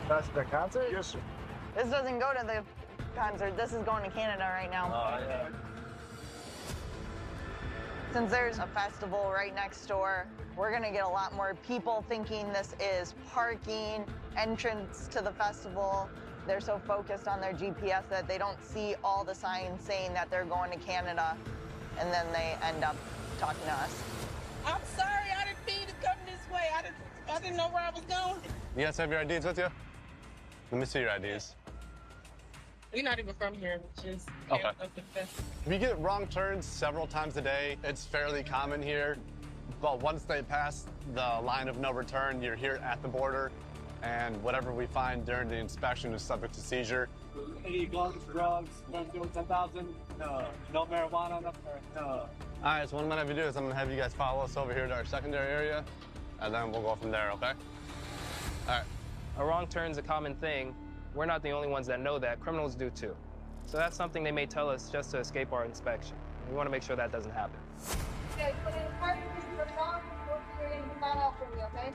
That's the concert? Yes, sir. This doesn't go to the concert. This is going to Canada right now. Yeah. Since there's a festival right next door, we're gonna get a lot more people thinking this is parking, entrance to the festival. They're so focused on their GPS that they don't see all the signs saying that they're going to Canada, and then they end up talking to us. I'm sorry, I didn't mean to come this way. I didn't know where I was going. You guys have your IDs with you? Let me see your IDs. We're not even from here, just Okay. of the festival. If you get wrong turns several times a day, it's fairly common here. But once they pass the line of no return, you're here at the border, and whatever we find during the inspection is subject to seizure. Any guns, drugs, guns doing 10,000? No. No marijuana, no. All right, so what I'm gonna have you do is I'm gonna have you guys follow us over here to our secondary area, and then we'll go from there, okay? All right. A wrong turn's a common thing. We're not the only ones that know that. Criminals do too. So that's something they may tell us just to escape our inspection. We want to make sure that doesn't happen. Okay, put in parking for wrong, we're going to find out for you, okay?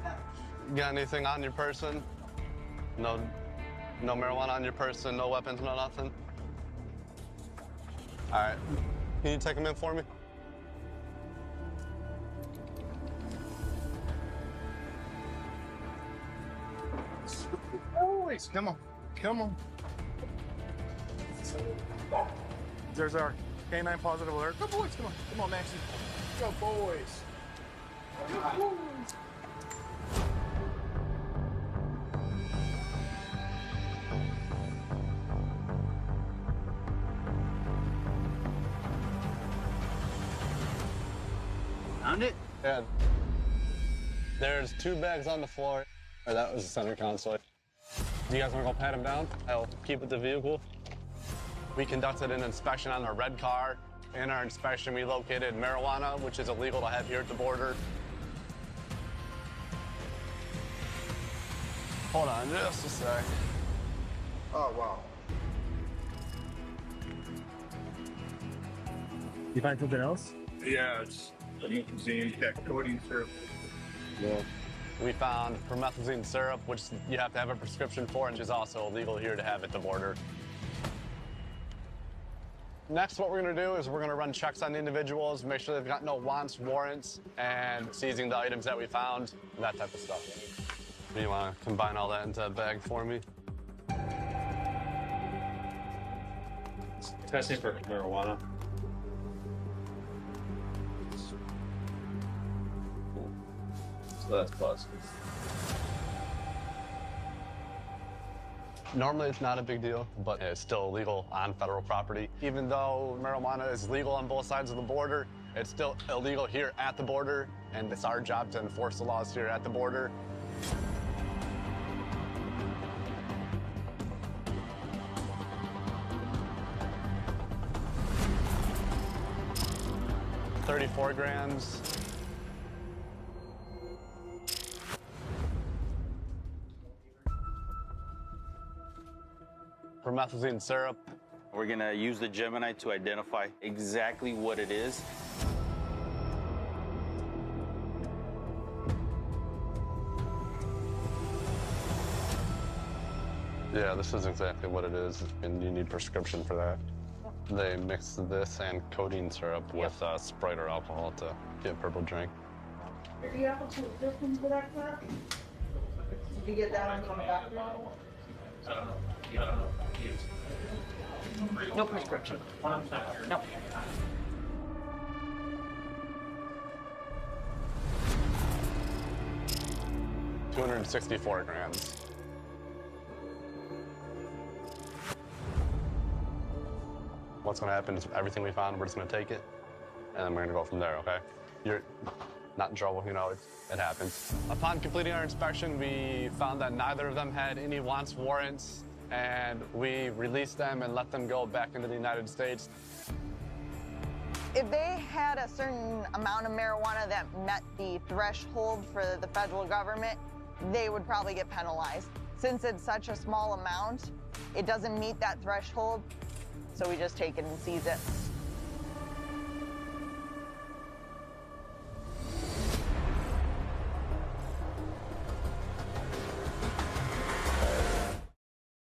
You got anything on your person? No marijuana on your person, no weapons, no nothing? All right. Can you take them in for me? Boys, come on. Come on. There's our canine positive alert. Go, boys, come on. Come on, Maxie. Go, boys. Go, boys. Found it? Yeah. There's 2 bags on the floor. Or that was the center console. Do you guys want to go pat them down? I'll keep with the vehicle. We conducted an inspection on a red car. In our inspection, we located marijuana, which is illegal to have here at the border. Hold on just a sec. Oh, wow. You find something else? Yeah, it's nicotine, that codeine syrup. Yeah. We found promethazine syrup, which you have to have a prescription for, and which is also illegal here to have at the border. Next, what we're gonna do is we're gonna run checks on the individuals, make sure they've got no wants, warrants, and seizing the items that we found, and that type of stuff. Do you wanna combine all that into a bag for me? Testing for marijuana. So that's positive. Normally, it's not a big deal, but it's still illegal on federal property. Even though marijuana is legal on both sides of the border, it's still illegal here at the border, and it's our job to enforce the laws here at the border. $34 grams. Promethazine syrup. We're gonna use the Gemini to identify exactly what it is. Yeah, this is exactly what it is, and you need prescription for that. They mix this and codeine syrup with Sprite or alcohol to get purple drink. Are you able to prescription for that crap? Did you get that one from the doctor? No prescription. No. $264 grams. What's gonna happen is everything we found, we're just gonna take it, and then we're gonna go from there, okay? You're not in trouble, you know, it happens. Upon completing our inspection, we found that neither of them had any wants, warrants, and we released them and let them go back into the United States. If they had a certain amount of marijuana that met the threshold for the federal government, they would probably get penalized. Since it's such a small amount, it doesn't meet that threshold, so we just take it and seize it.